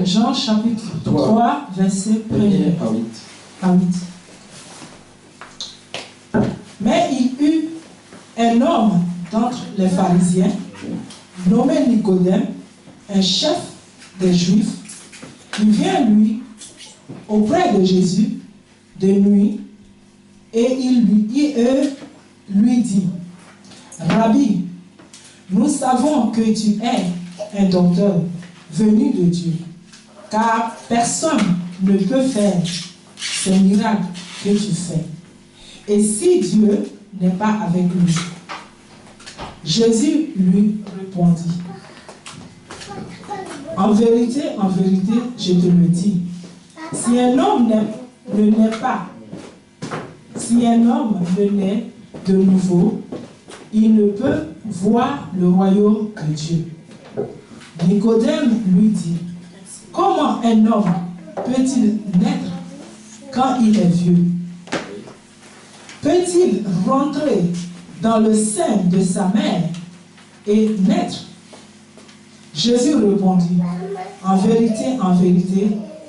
Jean chapitre 3, verset 1er à 8. Mais il eut un homme d'entre les pharisiens, nommé Nicodème, un chef des Juifs, qui vient auprès de Jésus de nuit, et il lui dit, Rabbi, nous savons que tu es un docteur venu de Dieu, car personne ne peut faire ces miracles que tu fais, et si Dieu n'est pas avec lui. Jésus lui répondit, en vérité, je te le dis, si un homme ne naît de nouveau, il ne peut voir le royaume de Dieu. Nicodème lui dit, comment un homme peut-il naître quand il est vieux? Peut-il rentrer dans le sein de sa mère et naître? Jésus répondit, en vérité,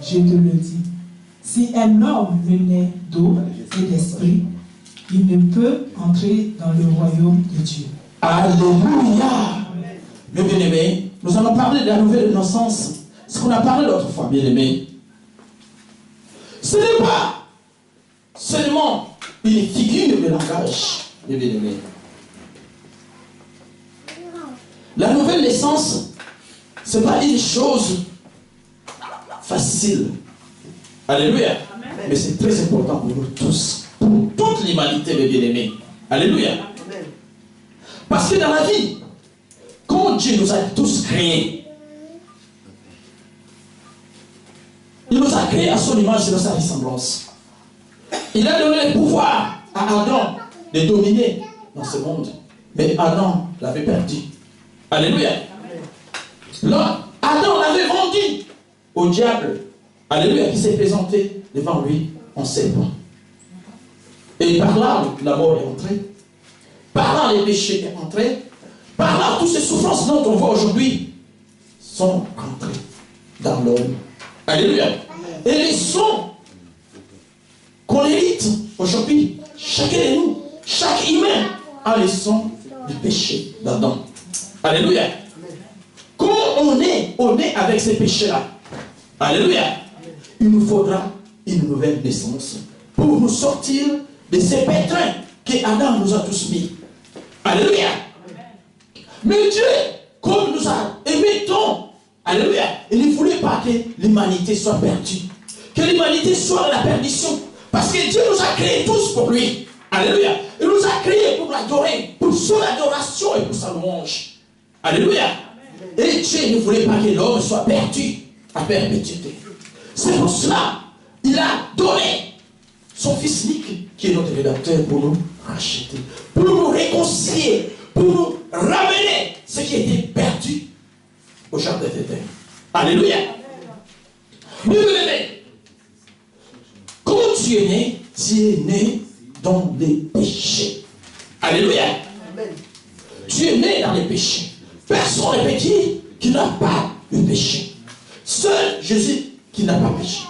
je te le dis, si un homme ne naît d'eau et d'esprit, il ne peut entrer dans le royaume de Dieu. Alléluia. Mes bien-aimés, nous allons parler de la nouvelle naissance. Ce qu'on a parlé l'autre fois, bien-aimés. Ce n'est pas seulement une figure de langage, mes bien-aimés. La nouvelle naissance, ce n'est pas une chose facile. Alléluia. Amen. Mais c'est très important pour nous tous, pour toute l'humanité, mes bien-aimés. Alléluia. Amen. Parce que dans la vie, quand Dieu nous a tous créés, il nous a créés à son image et à sa ressemblance. Il a donné le pouvoir à Adam de dominer dans ce monde. Mais Adam l'avait perdu. Alléluia. Là, Adam l'avait vendu au diable. Alléluia, qui s'est présenté devant lui en serpent. Et par là, la mort est entrée. Par là, les péchés sont entrés. Par là, toutes ces souffrances dont on voit aujourd'hui sont rentrées dans l'homme. Alléluia. Et les sons qu'on hérite aujourd'hui, chacun de nous, chaque humain a les sons du péché d'Adam. Alléluia. Comment on est avec ces péchés-là? Alléluia. Il nous faudra une nouvelle naissance pour nous sortir de ces pétrins que Adam nous a tous mis. Alléluia. Mais Dieu, comme nous a aimé tant, alléluia, il ne voulait pas que l'humanité soit perdue, que l'humanité soit dans la perdition, parce que Dieu nous a créés tous pour lui. Alléluia. Il nous a créés pour l'adorer, pour son adoration et pour sa louange. Alléluia. Et Dieu ne voulait pas que l'homme soit perdu à perpétuité. C'est pour cela il a donné son fils unique, qui est notre rédacteur, pour nous racheter, pour nous réconcilier, pour nous ramener ce qui était perdu au jardin d'Éden. Alléluia. Bien-aimés, comment tu es né dans les péchés. Alléluia. Tu es né dans les péchés. Personne n'est petit qui n'a pas de péché. Seul Jésus qui n'a pas péché.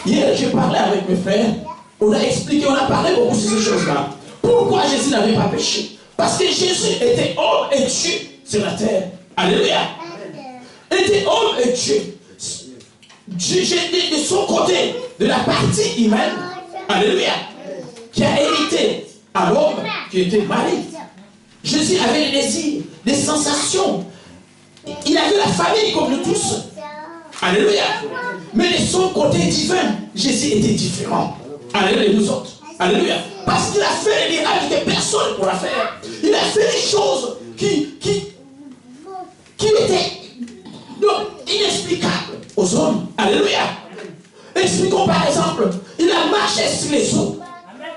Hier, j'ai parlé avec mes frères. On a expliqué, on a parlé beaucoup de ces choses-là. Pourquoi Jésus n'avait pas péché? Parce que Jésus était homme et Dieu sur la terre. Alléluia. Était homme et Dieu. Dieu, de son côté, de la partie humaine, alléluia, qui a hérité à l'homme qui était marié. Jésus avait des désirs, des sensations. Il avait la famille comme nous tous. Alléluia. Mais de son côté divin, Jésus était différent. Alléluia, nous autres. Alléluia. Parce qu'il a fait des miracles que personne ne pourra faire. Il a fait des choses qui étaient inexplicables aux hommes. Alléluia. Expliquons par exemple, il a marché sur les eaux.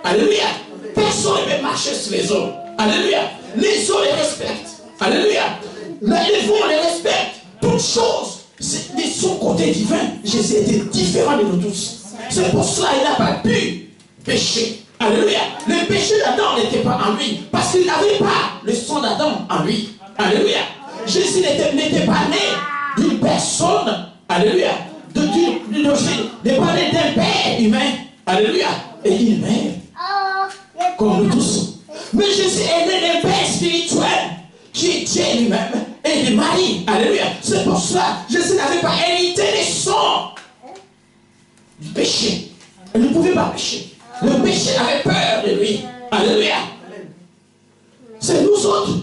Alléluia. Personne ne peut marcher sur les eaux. Alléluia. Les eaux les respectent. Alléluia. Les vents les respectent. Toutes choses. De son côté divin, Jésus était différent de nous tous. C'est pour cela qu'il n'a pas pu pécher. Alléluia. Le péché d'Adam n'était pas en lui. Parce qu'il n'avait pas le sang d'Adam en lui. Alléluia. Jésus n'était pas né d'une personne, alléluia, de de parler d'un père humain, alléluia, et une mère, comme nous tous. Mais Jésus est né d'un père spirituel, qui est Dieu lui-même, et de Marie, alléluia. C'est pour cela, Jésus n'avait pas hérité les sang du péché. Il ne pouvait pas pécher. Le péché avait peur de lui, alléluia. C'est nous autres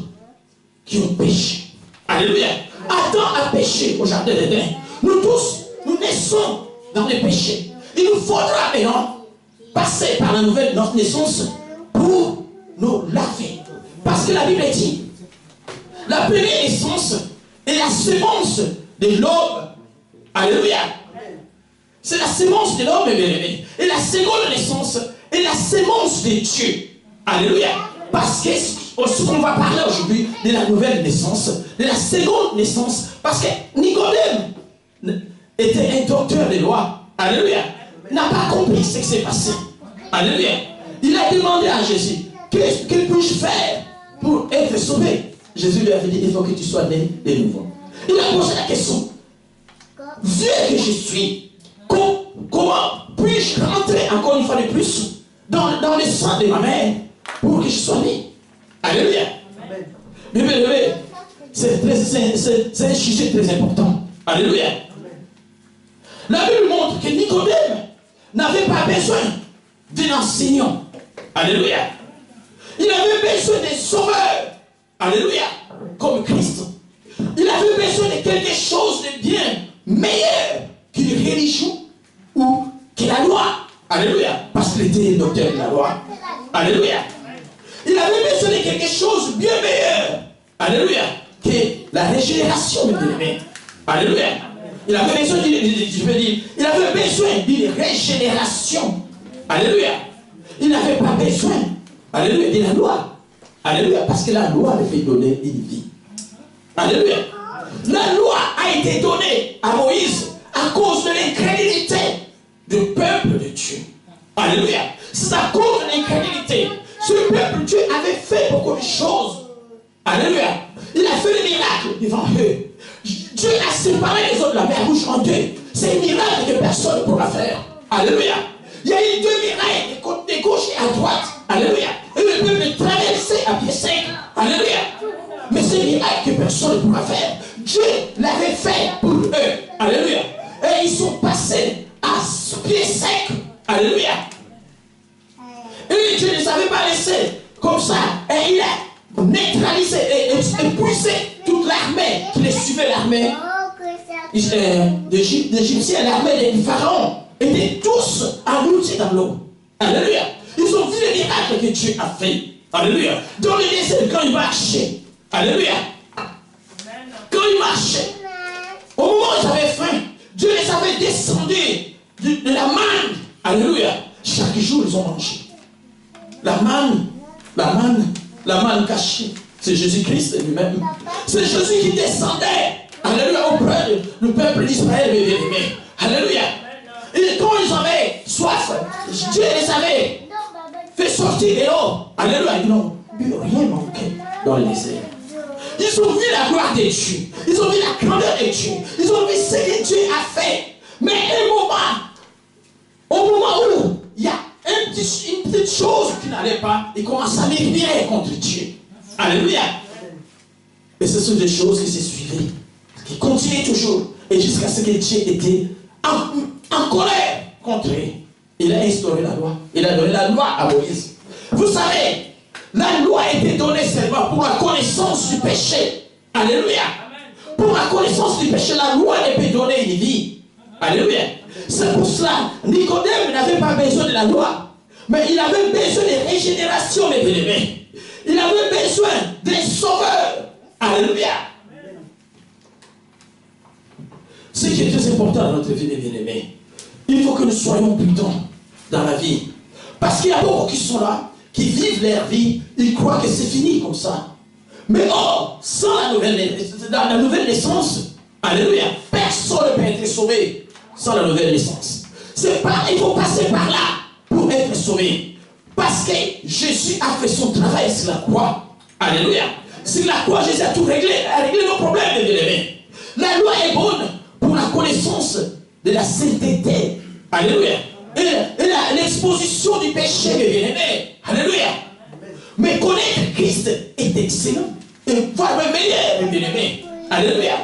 qui ont péché. Alléluia. Adam a péché au jardin d'Éden. Nous tous, nous naissons dans le péché. Il nous faudra maintenant passer par la nouvelle naissance pour nous laver. Parce que la Bible dit, la première naissance est la semence de l'homme. Alléluia. C'est la semence de l'homme, bien-aimé. Et la seconde naissance est la semence de Dieu. Alléluia. Parce que ce qu'on va parler aujourd'hui de la nouvelle naissance, de la seconde naissance, parce que Nicodème était un docteur des lois. Alléluia. Il n'a pas compris ce qui s'est passé. Alléluia. Il a demandé à Jésus, que puis-je faire pour être sauvé? Jésus lui avait dit, il faut que tu sois né de nouveau. Il a posé la question, Dieu que je suis, comment puis-je rentrer encore une fois de plus dans le sang de ma mère pour que je sois né? Alléluia. Mais c'est un sujet très important. Alléluia. La Bible montre que Nicodème n'avait pas besoin d'un enseignant. Alléluia. Il avait besoin d'un sauveur. Alléluia. Comme Christ. Il avait besoin de quelque chose de bien meilleur qu'une religion ou que la loi. Alléluia. Parce qu'il était le docteur de la loi. Alléluia. Il avait besoin de quelque chose de bien meilleur. Alléluia. Que la régénération, mes bien-aimés. Alléluia. Il avait besoin il avait besoin d'une régénération. Alléluia. Il n'avait pas besoin, alléluia, de la loi. Alléluia. Parce que la loi lui fait donner une vie. Alléluia. La loi a été donnée à Moïse à cause de l'incrédulité du peuple de Dieu. Alléluia. C'est à cause de l'incrédulité. Ce peuple de Dieu avait fait beaucoup de choses. Alléluia. Il a fait des miracles devant eux. Dieu a séparé les eaux de la mer Rouge en deux. C'est un miracle que personne ne pourra faire. Alléluia. Il y a eu deux miracles de gauche et à droite. Alléluia. Et le peuple traversait à pied sec. Alléluia. Mais c'est un miracle que personne ne pourra faire. Dieu l'avait fait pour eux. Alléluia. Et ils sont passés à pied sec. Alléluia. Et Dieu ne les avait pas laissés comme ça. Et il a neutralisé et épuisé toute l'armée qui les suivait, l'armée d'Égyptiens, l'armée des pharaons, étaient tous engloutis dans l'eau. Alléluia. Ils ont vu les miracles que Dieu a fait. Alléluia. Dans le désert, quand ils marchaient. Alléluia. Quand ils marchaient, au moment où ils avaient faim, Dieu les avait descendus de la manne. Alléluia. Chaque jour, ils ont mangé. La manne cachée. C'est Jésus-Christ lui-même. C'est Jésus qui descendait. Alléluia. Auprès du peuple d'Israël, mes bien-aimés. Alléluia. Et quand ils avaient soif, Dieu les avait fait sortir de l'eau. Alléluia. Ils n'ont rien manqué dans le désert. Ils ont vu la gloire de Dieu. Ils ont vu la grandeur de Dieu. Ils ont vu ce que Dieu a fait. Mais au moment où il y a une petite chose qui n'allait pas, ils commencent à murmurer contre Dieu. Alléluia. Et ce sont des choses qui se suivaient, qui continuaient toujours. Et jusqu'à ce que Dieu était en colère contre eux. Il a instauré la loi. Il a donné la loi à Moïse. Vous savez, la loi a été donnée seulement pour la connaissance du péché. Alléluia. Pour la connaissance du péché, la loi ne peut donner une vie. Alléluia. C'est pour cela, Nicodème n'avait pas besoin de la loi, mais il avait besoin de régénération, mes bien-aimés. Il avait besoin d'un sauveur. Alléluia. Ce qui est très important dans notre vie, mes bien-aimés, il faut que nous soyons prudents dans la vie. Parce qu'il y a beaucoup qui sont là, qui vivent leur vie, ils croient que c'est fini comme ça. Mais or, sans la nouvelle naissance, alléluia, personne ne peut être sauvé sans la nouvelle naissance. Il faut passer par là pour être sauvé. Parce que Jésus a fait son travail sur la croix. Alléluia. Sur la croix, Jésus a tout réglé, a réglé nos problèmes, bien aimés. La loi est bonne pour la connaissance de la sainteté Alléluia. Et l'exposition du péché, mes bien-aimés. Alléluia. Mais connaître Christ est excellent. Et voir le meilleur, mes bien-aimés. Alléluia.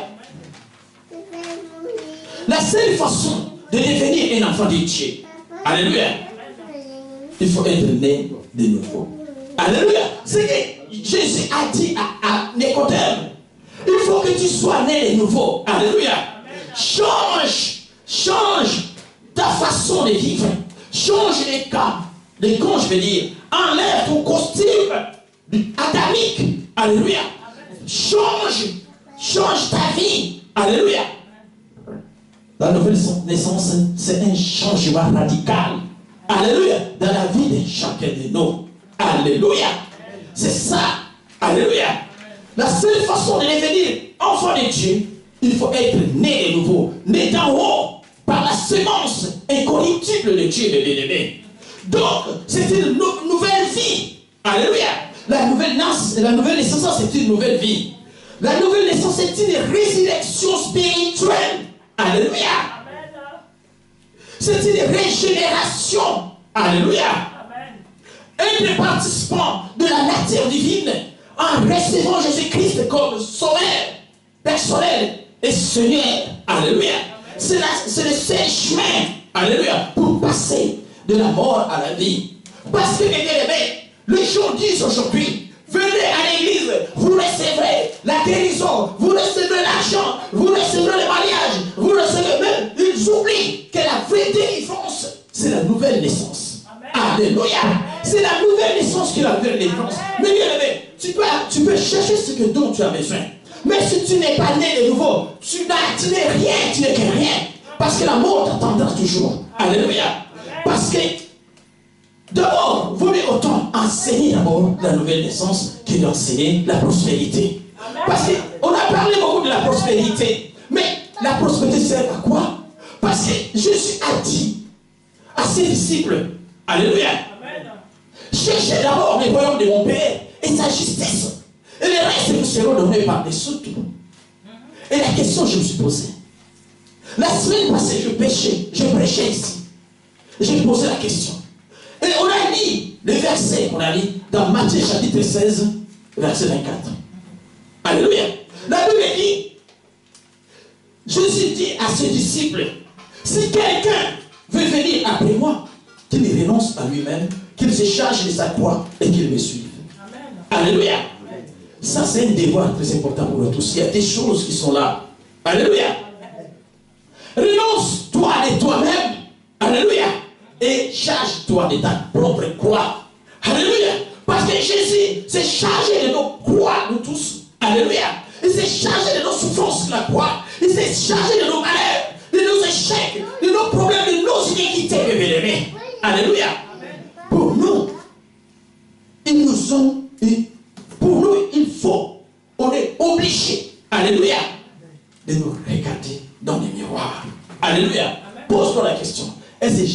La seule façon de devenir un enfant de Dieu, alléluia, il faut être né de nouveau. Alléluia. C'est que Jésus a dit à Nicodème, il faut que tu sois né de nouveau. Alléluia. Change ta façon de vivre. Change les cas. Les camps, je veux dire. Enlève ton costume adamique. Alléluia. Change ta vie. Alléluia. La nouvelle naissance, c'est un changement radical. Alléluia. Dans la vie de chacun de nous. Alléluia. C'est ça. Alléluia. La seule façon de devenir enfant de Dieu, il faut être né de nouveau. Né d'en haut. Par la semence incorruptible de Dieu, mes bien-aimés. Donc, c'est une nouvelle vie. Alléluia. La nouvelle naissance, c'est une nouvelle vie. La nouvelle naissance, c'est une résurrection spirituelle. Alléluia. C'est une régénération. Alléluia. Être participant de la nature divine en recevant Jésus-Christ comme sauveur personnel et Seigneur. Alléluia. C'est le seul chemin. Alléluia. Pour passer de la mort à la vie. Parce que, mes bien-aimés, les gens disent aujourd'hui, venez à l'église, vous recevrez la guérison, vous recevrez l'argent, vous recevrez le mariage, vous recevrez même. Ils oublient que la vraie délivrance, c'est la nouvelle naissance. Amen. Alléluia. C'est la nouvelle naissance qui est la nouvelle délivrance. Mais bien aimé, tu peux chercher ce dont tu as besoin. Mais si tu n'es pas né de nouveau, tu n'es rien, tu n'es que rien. Parce que la mort t'attendra toujours. Alléluia. Parce que d'abord, vous voulez autant enseigner d'abord la nouvelle naissance que d'enseigner la prospérité. Parce qu'on a parlé beaucoup de la prospérité. Mais la prospérité sert à quoi? Parce que Jésus a dit à ses disciples, alléluia, cherchez d'abord les royaumes de mon Père et sa justice. Et les restes vous seront donnés par-dessus tout. Et la question que je me suis posée. La semaine passée, je prêchais ici. J'ai posé la question. Et on a lu le verset qu'on a lu dans Matthieu chapitre 16, verset 24. Alléluia. La Bible dit, Jésus dit à ses disciples, si quelqu'un veut venir après moi, qu'il renonce à lui-même, qu'il se charge de sa croix et qu'il me suive. Amen. Alléluia. Ça, c'est un devoir très important pour nous tous. Il y a des choses qui sont là. Alléluia. Renonce-toi de toi-même. Alléluia. Et charge-toi de ta propre croix. Alléluia. Parce que Jésus s'est chargé de nos croix, nous tous. Alléluia. Il s'est chargé de nos souffrances sur la croix. Il s'est chargé de nos malheurs, de nos échecs, de nos problèmes, de nos iniquités, mes bien-aimés. Alléluia. Pour nous, il faut, on est obligé, alléluia, de nous regarder dans les miroirs. Alléluia. Pose-toi la question. Est-ce que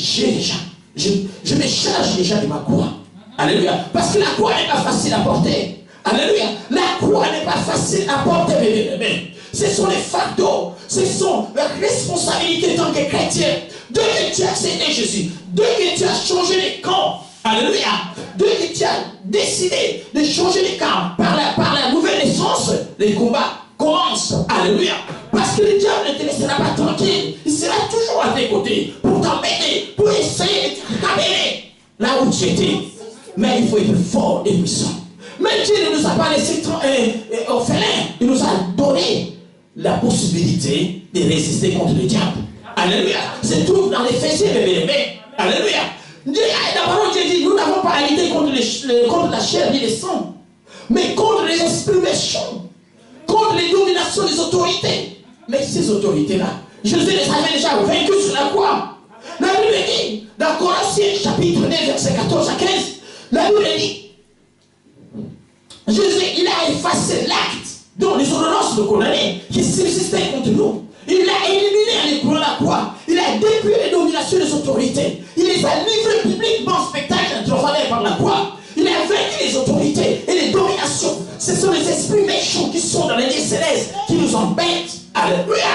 je me charge déjà de ma croix? Alléluia. Parce que la croix n'est pas facile à porter. Alléluia. La croix n'est pas facile à porter, mes bien-aimés. Ce sont les fardeaux, ce sont les responsabilités en tant que chrétien. Dès que tu as accepté Jésus, dès que tu as changé les camps, alléluia, dès que tu as décidé de changer les camps par la nouvelle naissance, les combats commencent. Alléluia. Parce que le diable ne te laissera pas tranquille. Il sera toujours à tes côtés pour t'embêter, pour essayer de te ramener là où tu étais. Mais il faut être fort et puissant. Mais Dieu ne nous a pas laissés orphelins. Il nous a donné la possibilité de résister contre le diable. Alléluia. C'est tout dans l'Éphésiens, mes bien-aimés. Alléluia. La parole de Dieu dit, nous n'avons pas à lutter contre la chair ni le sang, mais contre les esprits méchants, contre les dominations des autorités. Mais ces autorités-là, Jésus les avait déjà vaincus sur la croix. La Bible dit, dans Colossiens chapitre 9, verset 14 à 15, la Bible dit, Jésus, il a effacé l'acte dont les ordonnances de condamnés qui subsistaient contre nous. Il l'a éliminé en écoulant la croix. Il a détruit les dominations des autorités. Il les a livrés publiquement en spectacle triomphateur par la croix. Il a vaincu les autorités et les dominations. Ce sont les esprits méchants qui sont dans les lieux célestes, qui nous embêtent. Alléluia.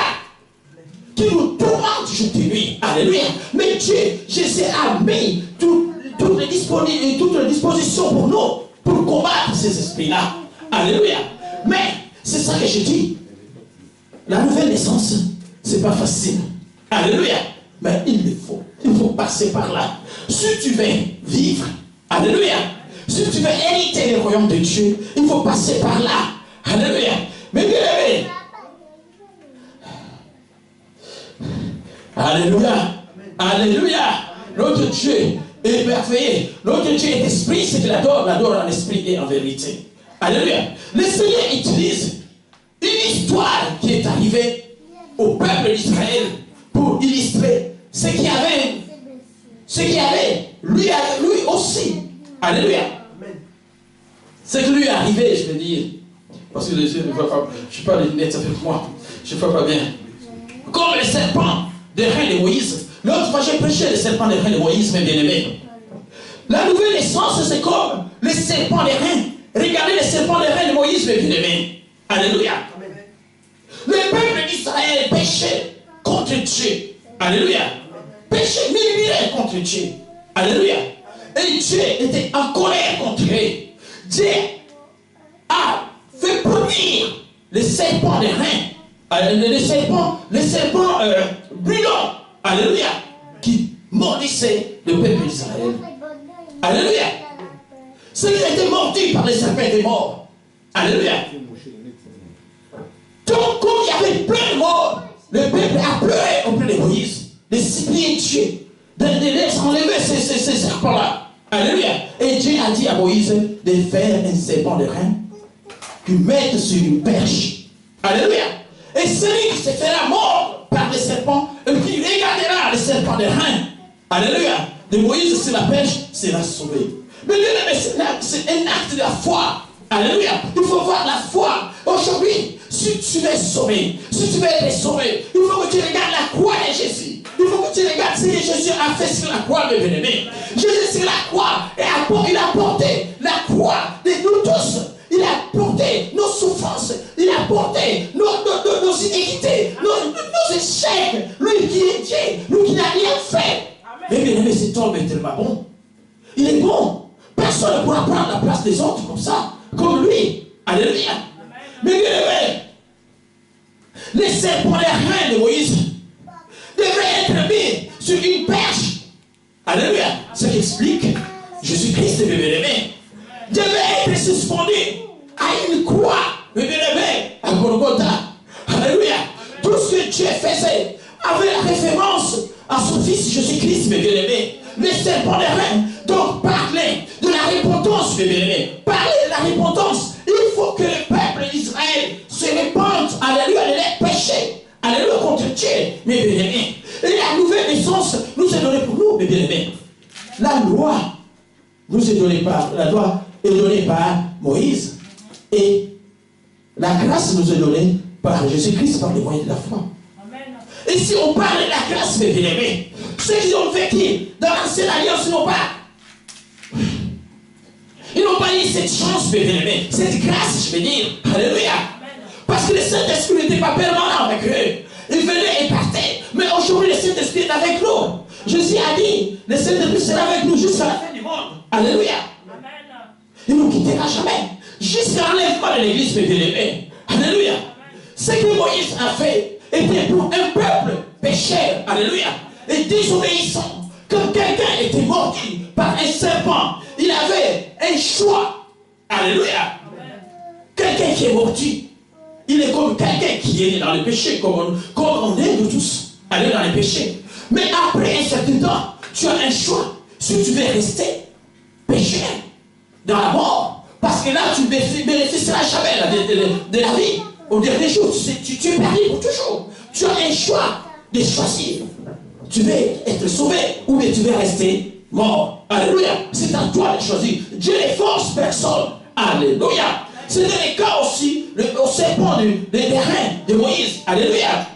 Qui nous tourmentent jour et nuit. Alléluia. Mais Dieu, Jésus a mis toutes les dispositions pour nous, pour combattre ces esprits-là. Alléluia. Mais, c'est ça que je dis. La nouvelle naissance, c'est pas facile. Alléluia. Mais il faut passer par là. Si tu veux vivre, alléluia. Si tu veux hériter le royaume de Dieu, il faut passer par là. Alléluia. Mais bien aimé. Alléluia. Alléluia. Notre Dieu est merveilleux. Notre Dieu est esprit, c'est qu'il adore en esprit et en vérité. Alléluia. Le Seigneur utilise une histoire qui est arrivée au peuple d'Israël pour illustrer ce qu'il y avait, lui aussi. Alléluia. Ce qui lui est arrivé, je veux dire, parce que les yeux ne voient pas, je ne suis pas les lunettes avec moi, je ne vois pas bien. Comme le serpent des reins de Moïse. L'autre fois, j'ai prêché le serpent des reins de Moïse, mes bien-aimés. La nouvelle naissance, c'est comme le serpent des reins. Regardez le serpent des reins de Moïse, mes bien-aimés. Alléluia. Le peuple d'Israël péchait contre Dieu. Alléluia. Péchait, murmurait contre Dieu. Alléluia. Et Dieu était en colère contre eux. Dieu a fait produire les serpents des reins. Les serpents brûlants. Alléluia. Qui mordissaient le peuple d'Israël. Alléluia. Ceux qui étaient mordus par les serpents étaient morts. Alléluia. Donc, comme il y avait plein de morts, le peuple a pleuré auprès de Moïse, de supplier Dieu, de laisser enlever ces serpents-là. Alléluia. Et Dieu a dit à Moïse de faire un serpent de rein, qu'il mette sur une perche. Alléluia. Et celui qui se fera mort par les serpents, et qui regardera les serpents de rein, alléluia, de Moïse sur la perche, sera sauvé. Mais c'est un acte de la foi. Alléluia. Il faut voir la foi. Aujourd'hui, si tu veux sauver, si tu veux être sauvé, il faut que tu regardes la croix de Jésus. Il faut que tu regardes ce que Jésus a fait sur la croix, mes bien-aimés. Jésus sur la croix, il a porté la croix de nous tous. Il a porté nos souffrances. Il a porté nos iniquités, nos échecs. Lui qui est Dieu, lui qui n'a rien fait. Mais bien aimé, cet homme est tellement bon. Il est bon. Personne ne pourra prendre la place des autres comme ça, comme lui. Alléluia. Mais bien aimé, les serpents des reins de Moïse devraient être mis sur une perche. Alléluia. Ce qui explique Jésus-Christ, mes bien-aimés, devait être suspendu à une croix, mes bien-aimés, à Golgotha. Alléluia. Tout ce que Dieu faisait avait la référence à son fils Jésus-Christ, mes bien-aimés. Les serpents des reins, donc parler de la repentance, mes bien-aimés. Parler de la repentance. Il faut que le peuple d'Israël se répande, alléluia, de leurs péchés. Alléluia, contre Dieu, mes bien-aimés. Et la nouvelle naissance nous est donnée pour nous, mes bien-aimés. La loi nous est donnée la loi est donnée par Moïse. Et la grâce nous est donnée par Jésus-Christ, par les moyens de la foi. Amen. Et si on parle de la grâce, mes bien-aimés, ceux qui ont vécu dans l'ancienne alliance n'ont pas eu cette chance, mes bien-aimés, cette grâce, je veux dire. Alléluia. Parce que le Saint-Esprit n'était pas permanent avec eux. Il venait et partait. Mais aujourd'hui, le Saint-Esprit est avec nous. Jésus a dit, le Saint-Esprit sera avec nous jusqu'à la fin du monde. Alléluia. Il ne nous quittera jamais. Jusqu'à l'enlèvement de l'église, mes bien-aimés. Alléluia. Ce que Moïse a fait était pour un peuple pécheur. Alléluia. Et désobéissant. Quand quelqu'un était mordu par un serpent, il avait un choix. Alléluia. Quelqu'un qui est mordu, il est comme quelqu'un qui est né dans le péché, comme on est nous tous, aller dans le péché. Mais après un certain temps, tu as un choix. Si tu veux rester pécheur dans la mort, parce que là, tu ne bénéficieras jamais de la vie. Au dernier jour, tu es perdu pour toujours. Tu as un choix de choisir. Tu veux être sauvé ou bien tu veux rester mort. Alléluia. C'est à toi de choisir. Dieu ne force personne. Alléluia. C'était le cas aussi au serpent des reins de Moïse. Alléluia.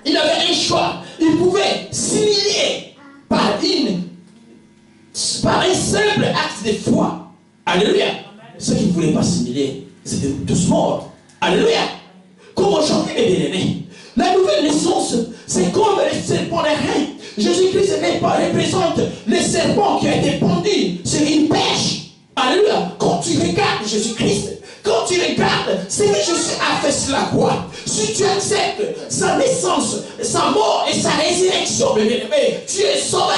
Il avait un choix. Il pouvait s'humilier par un simple acte de foi. Alléluia. Ceux qui ne voulaient pas s'humilier, c'était tous morts. Alléluia. Comme aujourd'hui, mes bien-aimés, la nouvelle naissance, c'est comme le serpent des reins. Jésus-Christ représente le serpent qui a été pendu sur une perche. Alléluia. Quand tu regardes Jésus-Christ, quand tu regardes ce que Jésus a fait sur la croix, si tu acceptes sa naissance, sa mort et sa résurrection, bien-aimé, tu es sauvé.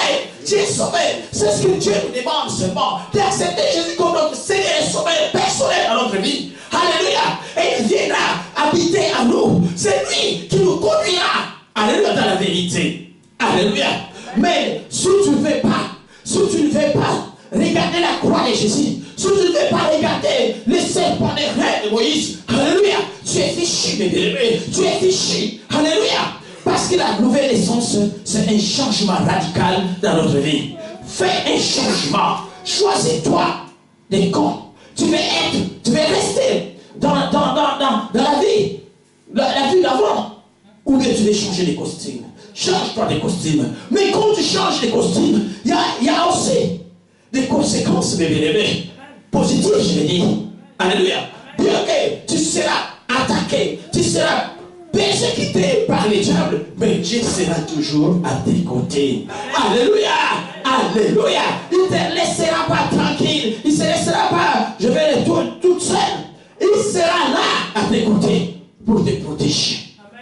Tu es sauvé. C'est ce que Dieu nous demande seulement, d'accepter Jésus comme notre Seigneur et Sauveur personnel dans notre vie. Alléluia. Et il viendra habiter à nous. C'est lui qui nous conduira. Alléluia, dans la vérité. Alléluia. Mais si tu ne veux pas regarder la croix de Jésus, si tu ne veux pas regarder les serpents des reins de Moïse, alléluia, tu es fichu, mes bien-aimés, tu es fichu. Alléluia. Parce que la nouvelle naissance, c'est un changement radical dans notre vie. Fais un changement. Choisis-toi des camps. Tu veux rester dans la vie d'avant. Ou bien tu veux changer les costumes. Change-toi des costumes. Mais quand tu changes les costumes, il y a aussi des conséquences, mes bien-aimés, positives, je vais dire. Alléluia. Bien que tu seras attaqué, tu seras persécuté par les diables, mais Dieu sera toujours à tes côtés. Alléluia. Alléluia. Il ne te laissera pas tranquille. Il ne se laissera pas, je vais les toute seule. Il sera là à tes côtés pour te protéger.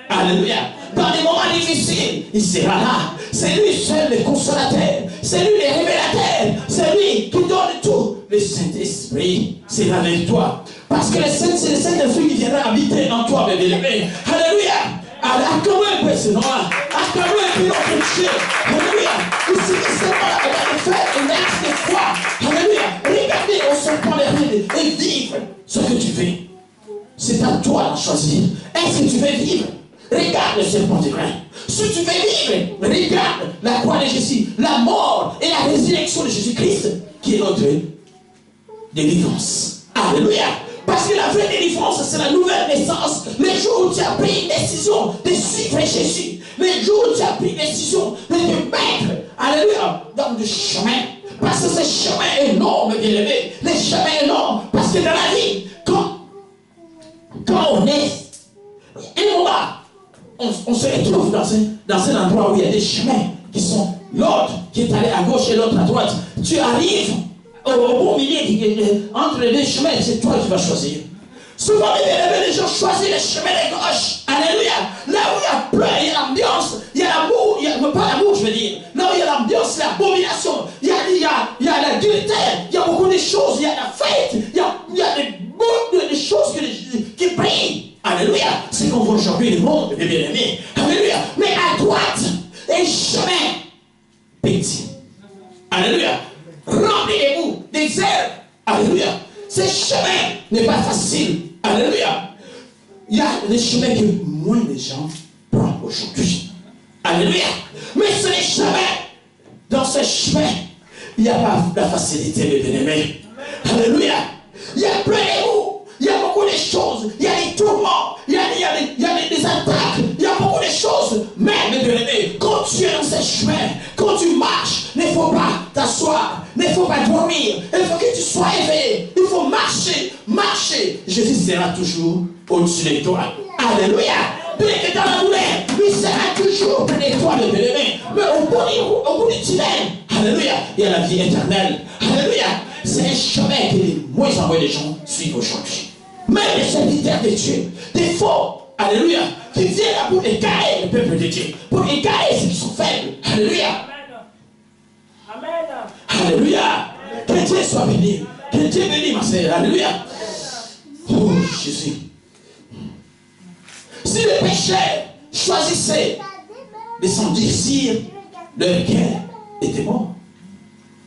Alléluia. Dans les moments difficiles, il sera là. C'est lui seul le consolateur. C'est lui le révélateur. C'est lui qui donne tout. Le Saint-Esprit sera avec toi. Parce que le Saint-Esprit qui viendra habiter en toi, mes bien-aimés. Alléluia. Acclamez un peu ce nom. Acclamez un peu notre Dieu. Alléluia. Il suffit seulement de faire un acte de foi. Alléluia. Regardez au serpent les et vivre ce que tu veux. C'est à toi de choisir. Est-ce que tu veux vivre? Regarde le serpent des reins. Si tu veux vivre, regarde la croix de Jésus, la mort et la résurrection de Jésus-Christ, qui est notre délivrance. Alléluia. Parce que la vraie délivrance, c'est la nouvelle naissance. Le jour où tu as pris une décision de suivre Jésus, le jour où tu as pris une décision de te mettre, alléluia, dans le chemin. Parce que ce chemin est énorme, bien aimé. Le chemin est énorme. Parce que dans la vie, quand on est, et on se retrouve dans un endroit où il y a des chemins qui sont l'autre qui est allé à gauche et l'autre à droite. Tu arrives au bon milieu entre les deux chemins, c'est toi qui vas choisir. Souvent, les gens choisissent le chemin de gauche. Alléluia. Là où il y a plein, il y a l'ambiance, il y a l'amour, pas l'amour, je veux dire. Là où il y a l'ambiance, l'abomination, il y a l'adultère, il y a beaucoup de choses, il y a la fête, il y a des choses qui brillent. Alléluia. C'est qu'on voit aujourd'hui le monde, mes bien-aimés. Alléluia. Mais à droite, un chemin petit. Alléluia. Rempli de boue, des herbes. Alléluia. Ce chemin n'est pas facile. Alléluia. Il y a des chemins que moins de gens prennent aujourd'hui. Alléluia. Mais c'est les chemins. Dans ce chemin, il n'y a pas la facilité, mes bien-aimés. Alléluia. Il y a plein de boue. Il y a beaucoup de choses, il y a des tourments, il y a des attaques, il y a beaucoup de choses. Mais, mes bien-aimés, quand tu es dans ce chemin, quand tu marches, il ne faut pas t'asseoir, il ne faut pas dormir, il faut que tu sois éveillé, il faut marcher. Jésus sera toujours au-dessus de toi. Alléluia. Bien que dans la douleur, il sera toujours près de toi, mes bien-aimés. Mais au bout du tunnel, alléluia, il y a la vie éternelle. Alléluia. C'est un chemin que les moins en moins de gens suivent aujourd'hui. Même les serviteurs de Dieu, des faux, alléluia, qui viennent là pour égarer le peuple de Dieu, pour égarer ceux qui sont faibles. Alléluia. Amen. Alléluia. Que Dieu soit béni. Que Dieu bénisse, ma sœur. Alléluia. Oh, Jésus. Si les pécheurs choisissaient de s'endurcir, leur cœur était mort.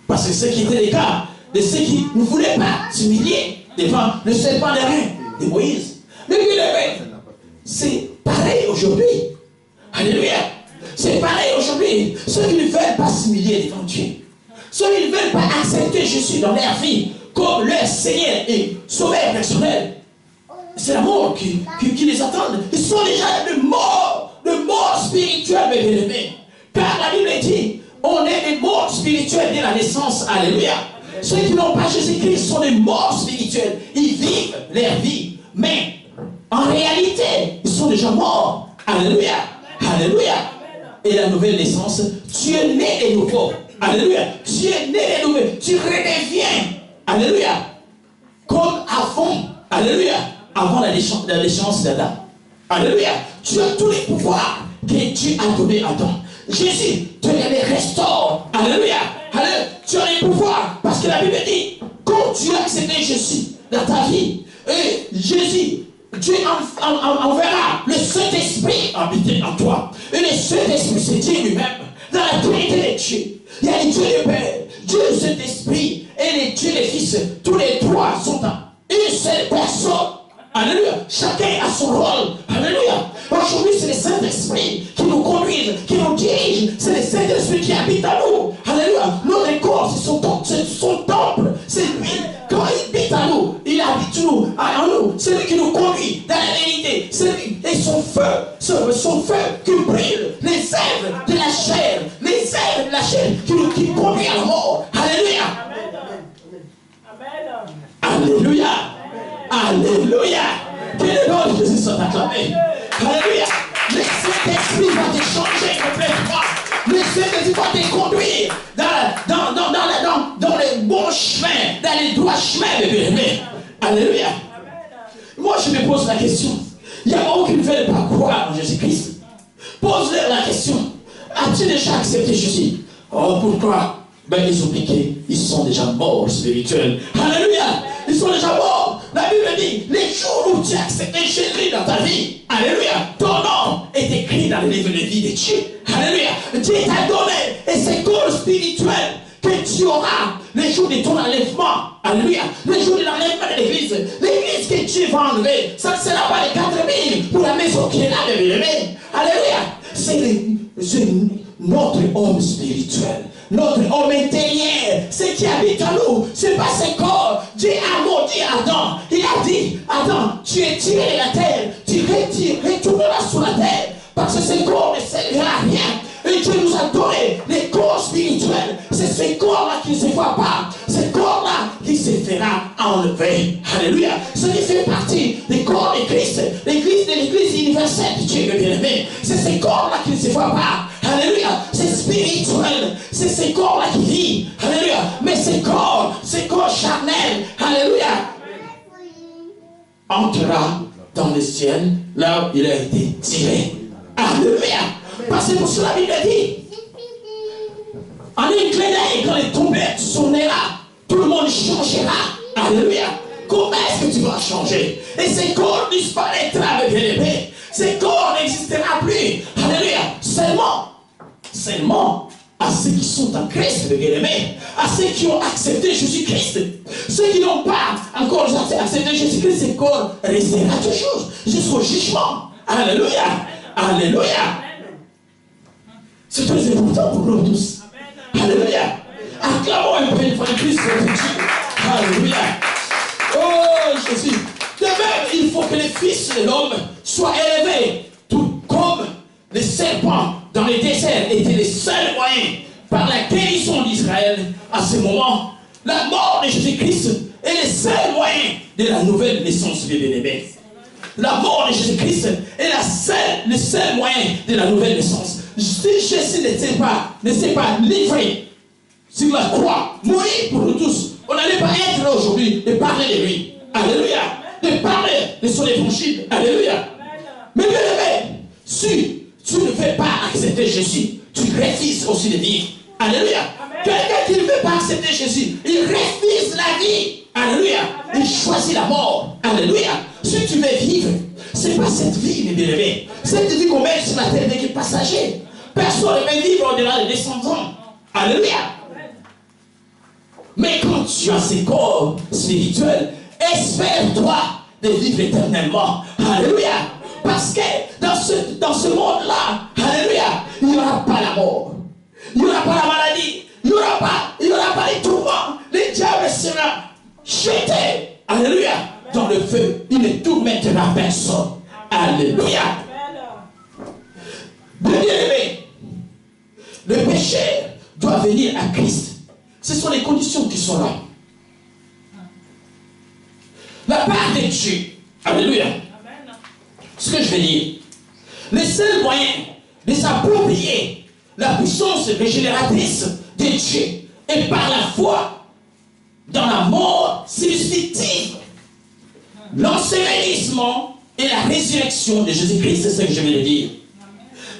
Parce que ce qui était le cas de ceux qui ne voulaient pas s'humilier devant le serpent des reins de Moïse. Mais c'est pareil aujourd'hui. Alléluia. C'est pareil aujourd'hui. Ceux qui ne veulent pas s'humilier devant Dieu, ceux qui ne veulent pas accepter Jésus dans leur vie comme leur Seigneur et Sauveur personnel, c'est la mort qui les attend. Ils sont déjà de mort spirituelle, mes bien-aimés. Car la Bible dit, on est des morts spirituels dès la naissance. Alléluia. Ceux qui n'ont pas Jésus-Christ sont des morts spirituels. Ils vivent leur vie. Mais en réalité, ils sont déjà morts. Alléluia. Alléluia. et la nouvelle naissance, tu es né de nouveau. Alléluia. Tu es né de nouveau. Tu redeviens. Alléluia. Comme avant. Alléluia. Avant la déchéance d'Adam. Alléluia. Tu as tous les pouvoirs que Dieu a donné à Adam. Jésus te les restaure. Alléluia. Alléluia. Tu as les pouvoirs. Parce que la Bible dit, quand tu as accepté Jésus dans ta vie, et Jésus, Dieu enverra le Saint-Esprit habiter en toi. Et le Saint-Esprit, c'est Dieu lui-même. Dans la Trinité de Dieu, il y a le Dieu le Père, Dieu le Saint-Esprit et le Dieu le Fils. Tous les trois sont dans une seule personne. Alléluia. Chacun a son rôle. Alléluia. Aujourd'hui, c'est le Saint-Esprit qui nous conduit, qui nous dirige. C'est le Saint-Esprit qui habite en nous. Alléluia. Notre corps, c'est son temple. C'est lui. Quand il habite en nous, il habite en nous. C'est lui qui nous conduit dans la réalité. C'est lui. Et son feu qui brûle les œuvres de la chair. Les œuvres de la chair qui conduit à la mort. Alléluia. Alléluia. Alléluia. Que le nom de Jésus soit acclamé. Alléluia. Le Saint-Esprit va te changer complètement. Le Saint-Esprit va te conduire dans les bons chemins, dans les droits chemins de bien-aimé. Alléluia. Moi, je me pose la question. Il y a beaucoup qui ne veulent pas croire en Jésus-Christ. Pose-leur la question. As-tu déjà accepté Jésus? Oh, pourquoi? Ben, ils ont piqué. Ils sont déjà morts spirituels. Alléluia. Ils sont déjà morts. La Bible dit, les jours où tu as accepté Jésus dans ta vie, alléluia, ton nom est écrit dans le livre de vie de Dieu. Alléluia. Dieu t'a donné, et c'est corps spirituel que tu auras les jours de ton enlèvement. Alléluia. Les jours de l'enlèvement de l'église. L'église que Dieu va enlever, ça ne sera pas les 4000 pour la maison qui est là, de bien-aimé. Alléluia. C'est notre homme spirituel. Notre homme intérieur, ce qui habite en nous, c'est pas ses corps. Dieu a maudit Adam. Il a dit, Adam, tu es tiré de la terre, tu retourneras sur la terre, parce que ce corps ne servira à rien. Et Dieu nous a donné les corps spirituels. C'est ce corps-là qui ne se voit pas. Ce corps-là qui se fera enlever. Alléluia. Ce qui fait partie des corps de Christ. L'église universelle de Dieu, le bien-aimé. C'est ce corps-là qui ne se voit pas. Alléluia. C'est spirituel. C'est ce corps-là qui vit. Alléluia. Mais ce corps charnel. Alléluia. Entrera dans le ciel, là où il a été tiré. Alléluia. Parce que pour cela, la Bible dit, en un clin d'œil, quand les trompettes sonnera, tout le monde changera. Alléluia. Comment est-ce que tu vas changer? Et ces corps disparaîtra, mes bien-aimés. Ces corps n'existera plus. Alléluia. Seulement à ceux qui sont en Christ, mes bien-aimés, à ceux qui ont accepté Jésus-Christ. Ceux qui n'ont pas encore accepté Jésus-Christ, ces corps restera toujours jusqu'au jugement. Alléluia. Alléluia. C'est très important pour nous tous. Alléluia. Acclamons un peu une fois de plus notre Dieu. Alléluia. Oh Jésus. De même, il faut que les fils de l'homme soient élevés, tout comme les serpents dans les déserts étaient les seuls moyens par la guérison d'Israël à ce moment. La mort de Jésus-Christ est le seul moyen de la nouvelle naissance de bien-aimé. La mort de Jésus-Christ est le seul moyen de la nouvelle naissance. Si Jésus ne s'est pas livré sur la croix, mourir pour nous tous, on n'allait pas être là aujourd'hui de parler de lui. Alléluia. De parler de son évangile. Alléluia. Mais bien aimé, si tu ne veux pas accepter Jésus, tu refuses aussi de vivre. Alléluia. Quelqu'un qui ne veut pas accepter Jésus, il refuse la vie. Alléluia. Il choisit la mort. Alléluia. Si tu veux vivre, ce n'est pas cette vie, mes bien-aimés. Cette vie qu'on met sur la terre n'est que passager. Personne ne peut vivre au-delà des 100 ans. Alléluia. Mais quand tu as ces corps spirituels, espère-toi de vivre éternellement. Alléluia. Parce que dans ce monde-là, alléluia, il n'y aura pas la mort. Il n'y aura pas la maladie. Il n'y aura pas les tourments. Le diable sera jeté. Alléluia. Dans le feu. Il ne tourmentera personne. Alléluia. Bien-aimé, le péché doit venir à Christ. Ce sont les conditions qui sont là. La part de Dieu. Alléluia. Ce que je vais dire. Le seul moyen de s'approprier la puissance régénératrice de Dieu et par la foi dans la mort substitutive, l'ensevelissement et la résurrection de Jésus-Christ, c'est ce que je vais le dire.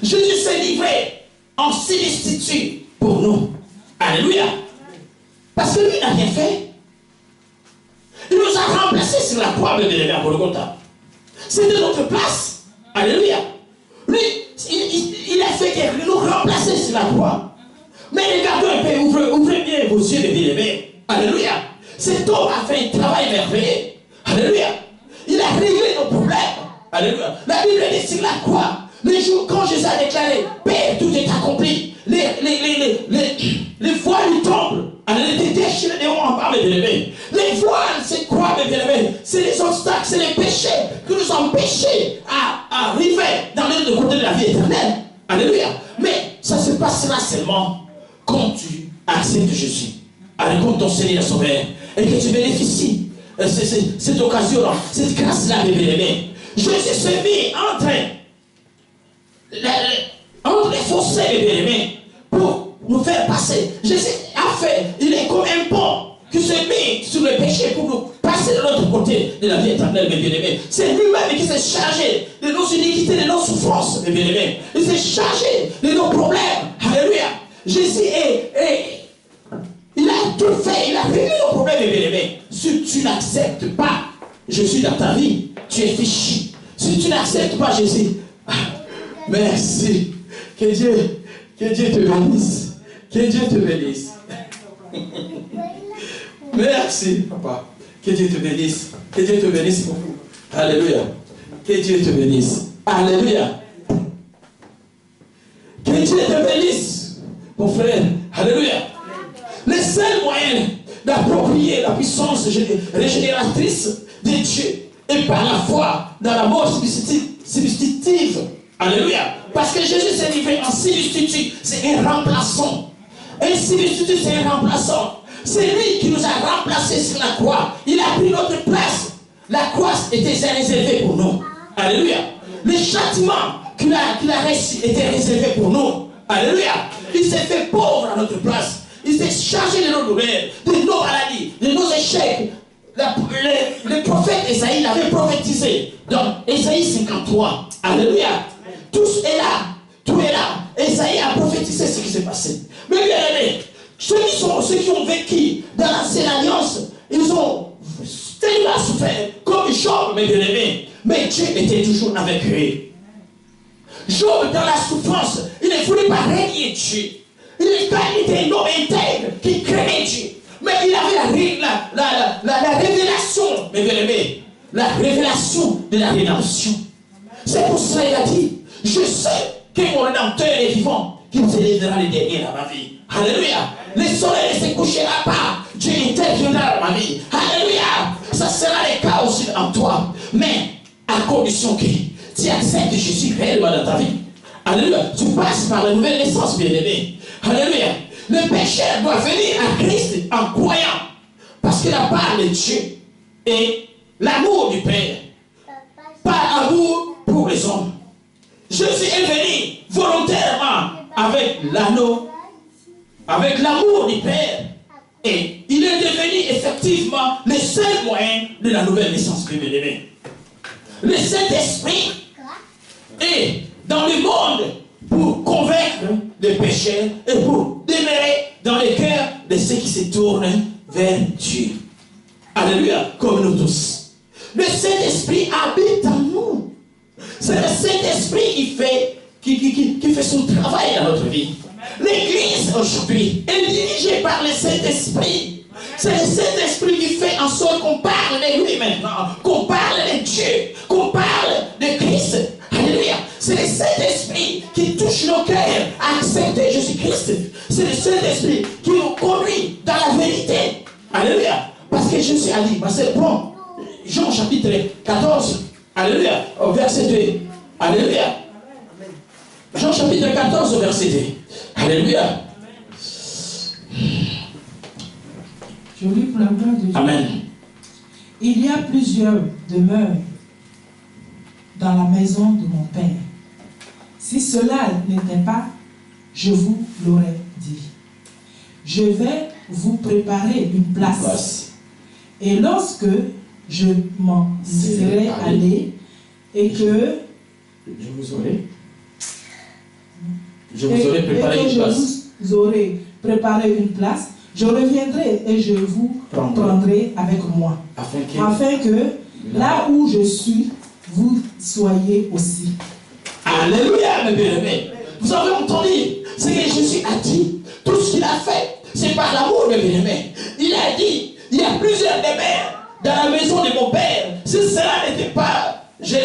Jésus s'est livré en substitut pour nous. Alléluia. Parce que lui n'a rien fait. Il nous a remplacés sur la croix, bébé, à Golgotha. C'était notre place. Alléluia. Lui, il a fait qu'il nous remplacer sur la croix. Mais regardez un peu, ouvrez bien vos yeux, bébé. Alléluia. Cet homme a fait un travail merveilleux. Alléluia. Il a réglé nos problèmes. Alléluia. La Bible dit sur la croix, les jours quand Jésus a déclaré, Père, tout est accompli. Les voiles du temple, elles étaient déchirées en bas, mes bien-aimés. Les voiles, c'est quoi, mes bien-aimés? C'est les obstacles, c'est les péchés qui nous empêchent à arriver dans le côté de la vie éternelle. Alléluia. Mais ça se passera seulement quand tu acceptes Jésus, comme ton Seigneur Sauveur, et que tu bénéficies cette occasion-là, cette grâce-là, mes bien-aimés. Jésus s'est mis entre les fossés, mes bien-aimés, pour nous faire passer. Jésus a fait, il est comme un pont qui se met sur le péché pour nous passer de l'autre côté de la vie éternelle, mes bien-aimés. C'est lui-même qui s'est chargé de nos iniquités, de nos souffrances, mes bien-aimés. Il s'est chargé de nos problèmes. Alléluia. Jésus il a tout fait, il a réglé nos problèmes, mes bien-aimés. Si tu n'acceptes pas Jésus dans ta vie, tu es fichu. Si tu n'acceptes pas Jésus, merci. Que Dieu te bénisse. Que Dieu te bénisse. Merci, papa. Que Dieu te bénisse. Que Dieu te bénisse beaucoup. Alléluia. Que Dieu te bénisse. Alléluia. Que Dieu te bénisse, mon frère. Alléluia. Le seul moyen d'approprier la puissance régénératrice de Dieu est par la foi dans la mort substitutive. Alléluia. Parce que Jésus s'est livré en substitut. C'est un remplaçant. Un substitut, c'est un remplaçant. C'est lui qui nous a remplacés sur la croix. Il a pris notre place. La croix était réservée pour nous. Alléluia. Le châtiment qu'il a reçu était réservé pour nous. Alléluia. Il s'est fait pauvre à notre place. Il s'est chargé de nos douleurs, de nos maladies, de nos échecs. Le prophète Esaïe l'avait prophétisé dans Esaïe 53. Alléluia. Tous est là. Tout est là. Esaïe a prophétisé ce qui s'est passé. Mais bien aimé, ceux qui ont vécu dans l'ancienne alliance, ils ont tellement souffert comme Job, mes bien-aimés. Mais Dieu était toujours avec eux. Job, dans la souffrance, il ne voulait pas régner Dieu. Il était un homme intègre qui craignait Dieu. Mais il avait la révélation, mes bien-aimés, la révélation de la rédemption. C'est pour cela qu'il a dit, je sais que mon Rédempteur est vivant, qu'il se lèvera le dernier dans ma vie. Alléluia. Le soleil ne se couchera pas. Dieu interviendra dans ma vie. Alléluia. Ça sera le cas aussi en toi. Mais à condition que tu acceptes Jésus réellement dans ta vie. Alléluia. Tu passes par la nouvelle naissance, bien-aimé. Alléluia. Le pécheur doit venir à Christ en croyant. Parce que la part de Dieu est l'amour du Père. Pas amour pour les hommes. Jésus est venu volontairement avec l'anneau, avec l'amour du Père. Et il est devenu effectivement le seul moyen de la nouvelle naissance, bien-aimé. Le Saint-Esprit est dans le monde pour convaincre les pécheurs et pour demeurer dans les cœurs de ceux qui se tournent vers Dieu. Alléluia, comme nous tous. Le Saint-Esprit habite en nous. C'est le Saint-Esprit qui fait son travail dans notre vie. L'Église aujourd'hui est dirigée par le Saint-Esprit. C'est le Saint-Esprit qui fait en sorte qu'on parle de lui maintenant, qu'on parle de Dieu, qu'on parle de Christ. Alléluia. C'est le Saint-Esprit qui touche nos cœurs à accepter Jésus-Christ. C'est le Saint-Esprit qui nous conduit dans la vérité. Alléluia. Parce que Jésus a dit, c'est bon. Jean chapitre 14. Alléluia. Au verset 2. Alléluia. Jean chapitre 14 au verset 2. Alléluia. Je lis pour la gloire de Dieu. Amen. Il y a plusieurs demeures dans la maison de mon Père. Si cela n'était pas, je vous l'aurais dit. Je vais vous préparer une place. Et lorsque je m'en serai allé et que je vous aurai préparé une place. Je vous aurai préparé une place. Je reviendrai et je vous prendrai avec moi. Afin que là où je suis, vous soyez aussi. Alléluia, mes bien-aimés. Vous avez entendu ce que Jésus a dit. Tout ce qu'il a fait, c'est par l'amour, mes bien-aimés. Il a dit, il y a plusieurs demeures dans la maison de mon Père. Si cela n'était pas, je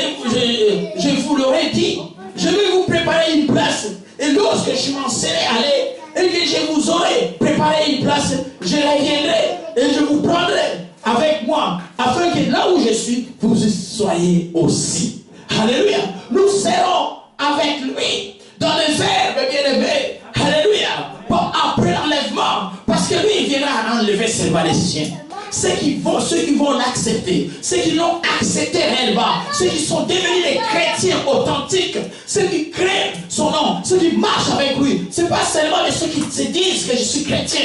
vous l'aurais dit. Je vais vous préparer une place. Et lorsque je m'en serai allé, et que je vous aurai préparé une place, je reviendrai et je vous prendrai avec moi, afin que là où je suis, vous y soyez aussi. Alléluia. Nous serons avec lui dans les airs, bien-aimés. Alléluia. Après l'enlèvement, parce que lui, il viendra enlever ses Valaisiens. Ceux qui vont l'accepter, ceux qui l'ont accepté réellement, ceux qui sont devenus des chrétiens authentiques, ceux qui craignent son nom, ceux qui marchent avec lui. Ce n'est pas seulement ceux qui se disent que je suis chrétien,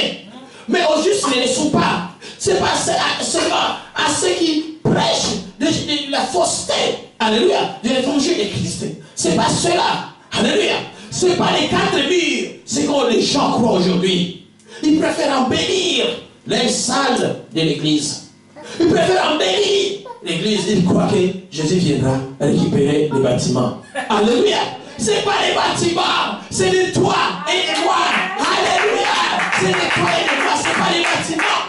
mais au juste ne le sont pas. Ce n'est pas seulement à ceux qui prêchent de la fausseté, alléluia, de l'évangile de Christ. Ce n'est pas cela, alléluia. Ce n'est pas les 4 murs, c'est comme les gens croient aujourd'hui. Ils préfèrent embellir les salles de l'église. Ils préfèrent embellir l'église. Ils croient que Jésus viendra récupérer les bâtiments. Alléluia. Ce n'est pas les bâtiments, c'est de toi et de moi. Alléluia. C'est de toi et de moi, ce n'est pas les bâtiments.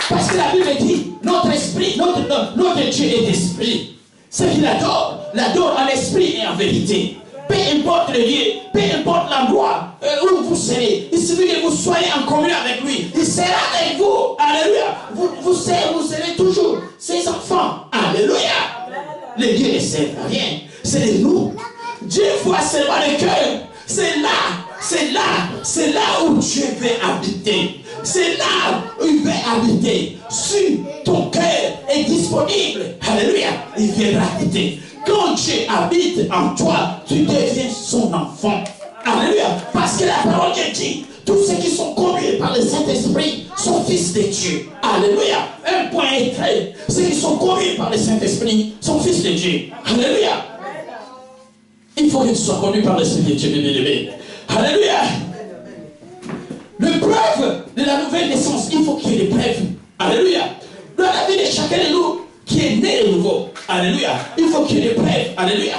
Parce que la Bible dit, notre esprit, notre Dieu est esprit. Ceux qui l'adorent en esprit et en vérité. Peu importe le lieu, peu importe l'endroit où vous serez, il suffit que vous soyez en communion avec lui. Il sera avec vous. Alléluia. Vous serez toujours ses enfants. Alléluia. Les dieux ne servent à rien. C'est de nous. Dieu voit seulement le cœur. C'est là où Dieu veut habiter. C'est là où il veut habiter. Si ton cœur est disponible, alléluia, il viendra habiter. Quand Dieu habite en toi, tu deviens son enfant. Alléluia. Parce que la parole de Dieu dit, tous ceux qui sont conduits par le Saint-Esprit sont fils de Dieu. Alléluia. Un point est très. Ceux qui sont conduits par le Saint-Esprit sont fils de Dieu. Alléluia. Il faut que tu sois conduit par l'Esprit de Dieu, bébé. Alléluia. L'épreuve de la nouvelle naissance, il faut qu'il y ait des preuves. Alléluia. Dans la vie de chacun de nous qui est né de nouveau, alléluia, il faut qu'il y ait des preuves. Alléluia.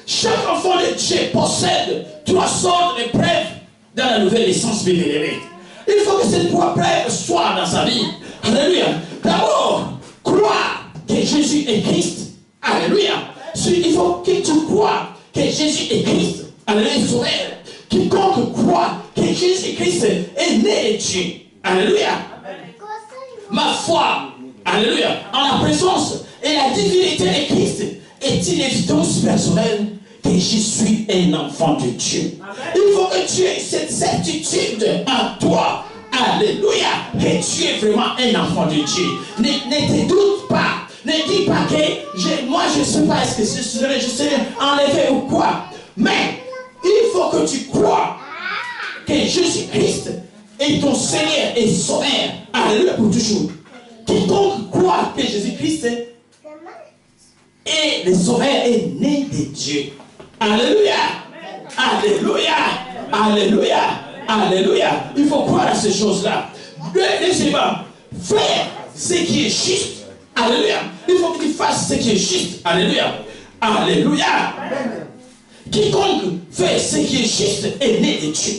Chaque enfant de Dieu possède 3 sortes de preuves dans la nouvelle naissance, bébé. Il faut que cette preuve soit dans sa vie. Alléluia. D'abord, croire que Jésus est Christ. Alléluia. Il faut que tu crois que Jésus est Christ. Alléluia. Sauveur. Quiconque croit que Jésus-Christ est né de Dieu. Alléluia. Ma foi, alléluia, en la présence et la divinité de Christ est une évidence personnelle que je suis un enfant de Dieu. Il faut que tu aies cette certitude en toi. Alléluia. Que tu es vraiment un enfant de Dieu. Ne te doute pas. Ne dis pas que moi je ne sais pas est-ce que je serai enlevé ou quoi. Mais il faut que tu crois que Jésus-Christ est ton Seigneur et Sauveur. Alléluia pour toujours. Quiconque croit que Jésus-Christ est le Sauveur est né de Dieu. Alléluia. Alléluia. Alléluia. Alléluia. Il faut croire à ces choses-là. Deuxièmement, faire ce qui est juste. Alléluia. Il faut que tu fasses ce qui est juste. Alléluia. Alléluia. Quiconque fait ce qui est juste est né de Dieu.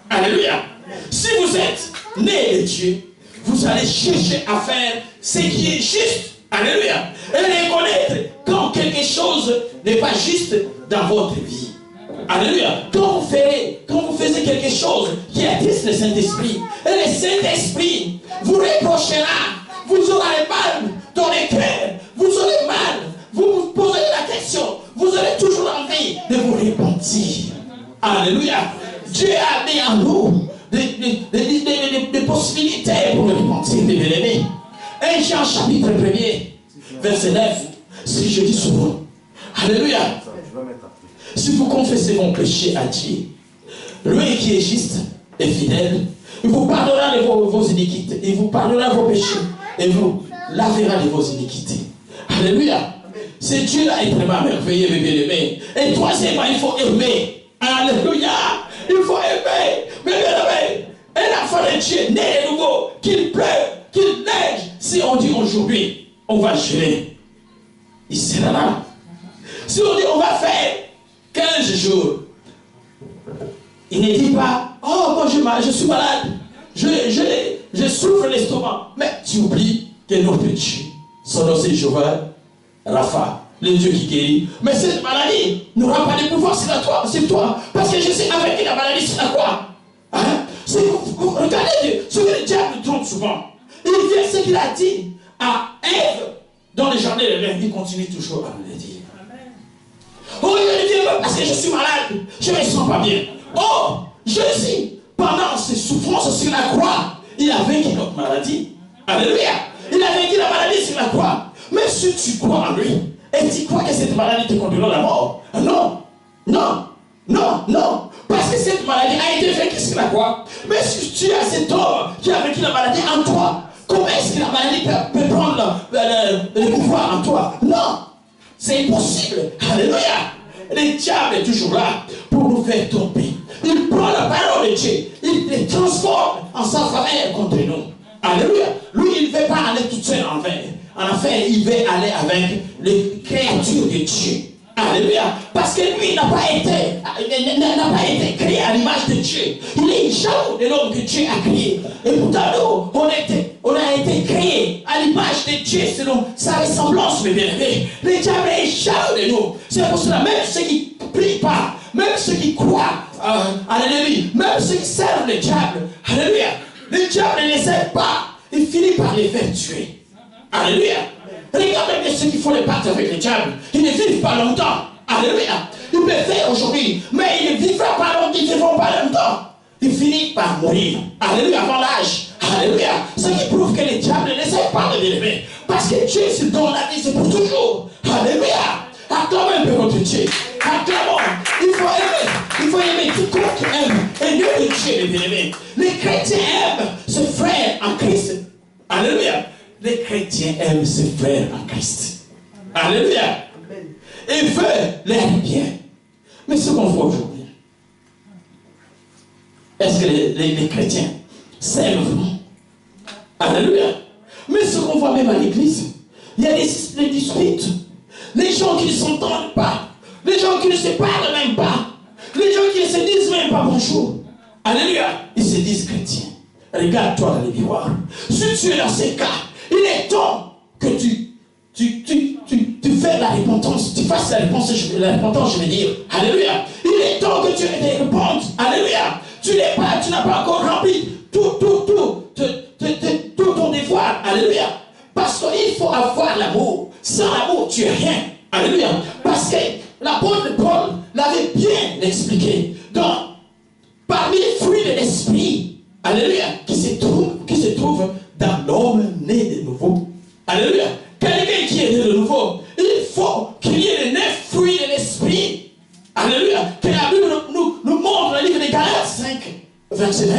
Alléluia. Si vous êtes né de Dieu, vous allez chercher à faire ce qui est juste. Alléluia. Et reconnaître quand quelque chose n'est pas juste dans votre vie. Alléluia. Quand vous faisiez quelque chose qui attriste le Saint-Esprit, et le Saint-Esprit vous reprochera, vous aurez mal dans les cœurs, vous aurez mal, vous vous posez la question, vous aurez toujours envie de vous repentir. Alléluia. Dieu a mis en nous des possibilités pour le repentir, mes bien-aimés. 1 Jean chapitre 1er, verset 9, ce que je dis souvent. Alléluia. Si vous confessez vos péchés à Dieu, lui qui est juste et fidèle, il vous pardonnera de vos iniquités, il vous pardonnera vos péchés, et vous lavera de vos iniquités. Alléluia. C'est Dieu-là est vraiment merveilleux, mes bien-aimés. Et troisièmement, il faut aimer. Alléluia. Il faut aimer. Mes bien-aimés, un enfant de Dieu, né de nouveau, qu'il pleuve, qu'il neige. Si on dit aujourd'hui, on va geler, il sera là. Si on dit, on va faire 15 jours, il ne dit pas, oh, moi je suis malade, je souffre l'estomac. Mais tu oublies que notre Dieu, son nom c'est Jéhovah Rapha, le Dieu qui guérit. Mais cette maladie n'aura pas de pouvoir sur toi. Parce que je sais avec la maladie, c'est à quoi? Hein? Regardez ce que le diable trompe souvent. Il vient ce qu'il a dit à Ève dans le jardin de l'Éden. Il continue toujours à me le dire. Oh, il vient parce que je suis malade, je ne me sens pas bien. Oh, Jésus, pendant ses souffrances sur la croix, il a vaincu notre maladie. Alléluia. Il a vaincu la maladie sur la croix. Mais si tu crois en lui, et tu crois que cette maladie te conduira à la mort, non, non, non, non. Parce que cette maladie a été vaincue sur la croix. Mais si tu as cet homme qui a vaincu la maladie en toi, comment est-ce que la maladie peut prendre le pouvoir en toi? Non, c'est impossible. Alléluia. Le diable est toujours là pour nous faire tomber. Il prend la parole de Dieu, il les transforme en sa faveur contre nous. Alléluia. Lui, il ne veut pas aller tout seul en enfer. En enfer, il veut aller avec les créatures de Dieu. Alléluia. Parce que lui n'a pas été créé à l'image de Dieu. Il est jaloux de l'homme que Dieu a créé. Et pourtant, nous, on a été créé à l'image de Dieu selon sa ressemblance, mes bien-aimés. Le diable est jaloux de nous. C'est pour cela, même ceux qui ne prient pas, même ceux qui croient, alléluia, même ceux qui servent le diable, alléluia, le diable ne les sert pas. Il finit par les faire tuer. Alléluia. Regardez bien ceux qui font les pactes avec le diable. Ils ne vivent pas longtemps. Alléluia. Ils peuvent faire aujourd'hui, mais ils ne vivront pas longtemps. Ils ne vivront pas longtemps. Ils finissent par mourir. Alléluia. Avant l'âge. Alléluia. Ce qui prouve que le diable ne sait pas de l'élever. Parce que Dieu, c'est dans la vie, c'est pour toujours. Alléluia. Acclamons un peu votre Dieu. Acclamons. Il faut aimer. Il faut aimer. Quiconque aime. Et Dieu de Dieu, les bien-aimés. Les chrétiens aiment ce frère en Christ. Alléluia. Les chrétiens aiment ses frères en Christ. Alléluia. Ils veulent leur bien. Mais ce qu'on voit aujourd'hui, est-ce que les chrétiens s'aiment vraiment? Alléluia. Mais ce qu'on voit même à l'église, il y a des disputes. Les gens qui ne s'entendent pas. Les gens qui ne se parlent même pas. Les gens qui ne se disent même pas bonjour. Alléluia. Ils se disent chrétiens. Regarde-toi dans les miroirs. Si tu es dans ces cas, il est temps que tu fais la repentance. Tu fasses la repentance, je veux dire. Alléluia. Il est temps que tu te repentes. Alléluia. Tu n'as pas encore rempli tout ton devoir. Alléluia. Parce qu'il faut avoir l'amour. Sans l'amour, tu es rien. Alléluia. Parce que l'apôtre Paul l'avait bien expliqué. Donc, parmi les fruits de l'esprit, alléluia, qui se trouve dans l'homme né de nouveau. Alléluia. Quelqu'un qui est né de nouveau, il faut qu'il y ait les 9 fruits de l'esprit. Alléluia. Que la Bible nous montre dans le livre de Galates 5, verset 20.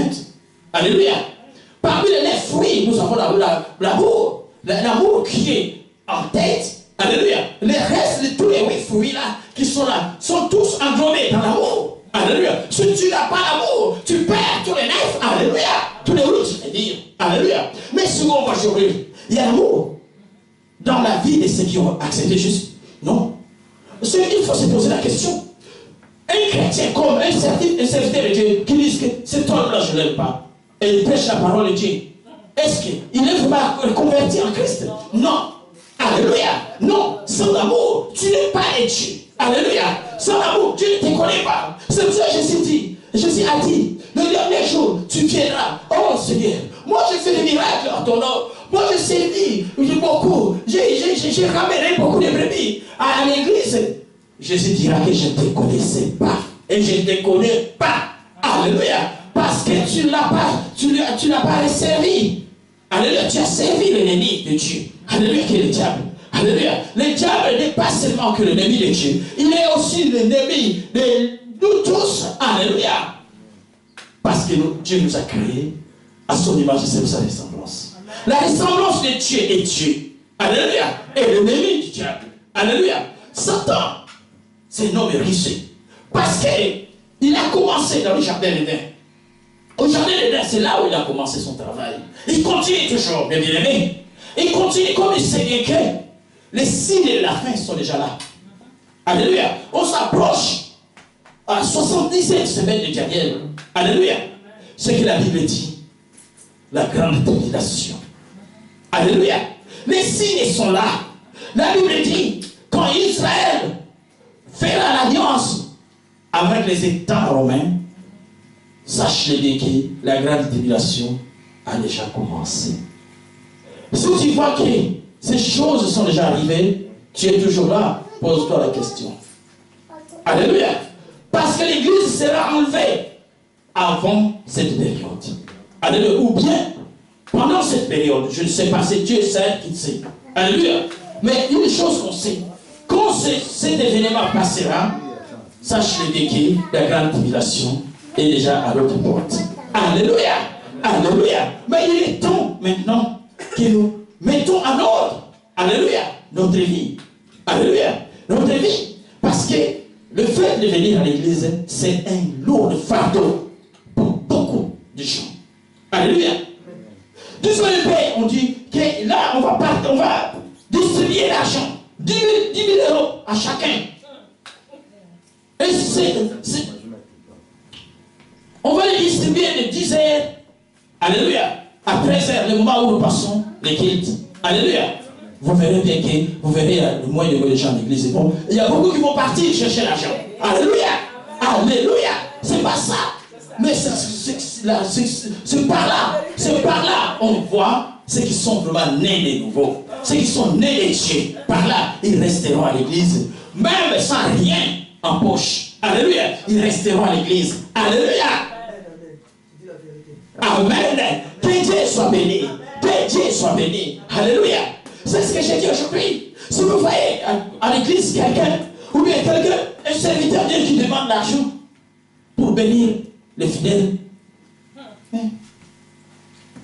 Alléluia. Parmi les 9 fruits, nous avons l'amour. L'amour qui est en tête. Alléluia. Les restes de tous les 8 fruits là, qui sont là, sont tous englobés dans l'amour. Alléluia. Si tu n'as pas l'amour, tu perds tous les 9. Alléluia. Tous les 8, je veux dire. Alléluia. Mais souvent, on va jouer. Il y a l'amour dans la vie de ceux qui ont accepté Jésus. Non. Il faut se poser la question. Un chrétien comme un serviteur de Dieu qui dit que cet homme-là, je ne l'aime pas, et il prêche la parole de Dieu, est-ce qu'il est vraiment converti en Christ? Non. Alléluia. Non. Sans amour, tu n'es pas de Dieu. Alléluia. Sans amour, Dieu ne te connaît pas. C'est pour ça que Jésus a dit, le dernier jour, tu viendras. Oh Seigneur, moi je fais des miracles en ton nom. Moi je servis beaucoup. J'ai ramené beaucoup de brebis à l'église. Jésus dira que je ne te connaissais pas. Et je ne te connais pas. Alléluia. Parce que tu n'as pas servi. Alléluia. Tu as servi l'ennemi de Dieu. Alléluia, qui est le diable. Alléluia. Le diable n'est pas seulement que l'ennemi de Dieu, il est aussi l'ennemi de nous tous. Alléluia. Parce que Dieu nous a créés à son image et sa ressemblance. La ressemblance de Dieu est Dieu. Alléluia. Et l'ennemi du diable. Alléluia. Satan, c'est un homme riche. Parce qu'il a commencé dans le jardin d'Éden. Au jardin d'Éden, c'est là où il a commencé son travail. Il continue toujours, mes bien-aimés. Il continue comme il sait bien que les signes de la fin sont déjà là. Alléluia. On s'approche à 77 semaines de Daniel. Alléluia. Ce que la Bible dit. La grande tribulation. Alléluia. Les signes sont là. La Bible dit, quand Israël fera l'alliance avec les États romains, sache-le bien que la grande tribulation a déjà commencé. Si tu vois que ces choses sont déjà arrivées, tu es toujours là, pose-toi la question. Alléluia. Parce que l'Église sera enlevée avant cette période. Alléluia. Ou bien, pendant cette période, je ne sais pas, c'est Dieu seul qui sait. Alléluia. Mais une chose qu'on sait, quand cet événement passera, sache-le bien que la grande tribulation est déjà à notre porte. Alléluia. Alléluia. Mais il est temps maintenant que nous mettons en ordre, alléluia, notre vie. Alléluia. Notre vie. Parce que le fait de venir à l'église, c'est un lourd fardeau pour beaucoup de gens. Alléluia. Dieu soit le Père, on dit que là, on va distribuer l'argent. 10 000 euros à chacun. Et on va les distribuer de 10 heures, alléluia, à 13 heures, le moment où nous passons les cultes. Alléluia. Vous verrez bien que vous verrez le moins de gens de l'église. Bon, il y a beaucoup qui vont partir chercher l'argent. Alléluia. Alléluia. C'est pas ça. Mais c'est par là. C'est par là on voit ceux qui sont vraiment nés de nouveau. Ceux qui sont nés de Dieu. Par là, ils resteront à l'église. Même sans rien en poche. Alléluia. Ils resteront à l'église. Alléluia. Amen. Que Dieu soit béni. Que Dieu soit béni. Alléluia. C'est ce que j'ai dit aujourd'hui. Si vous voyez à l'église quelqu'un, ou bien quelqu'un, un serviteur de Dieu qui demande l'argent pour bénir les fidèles,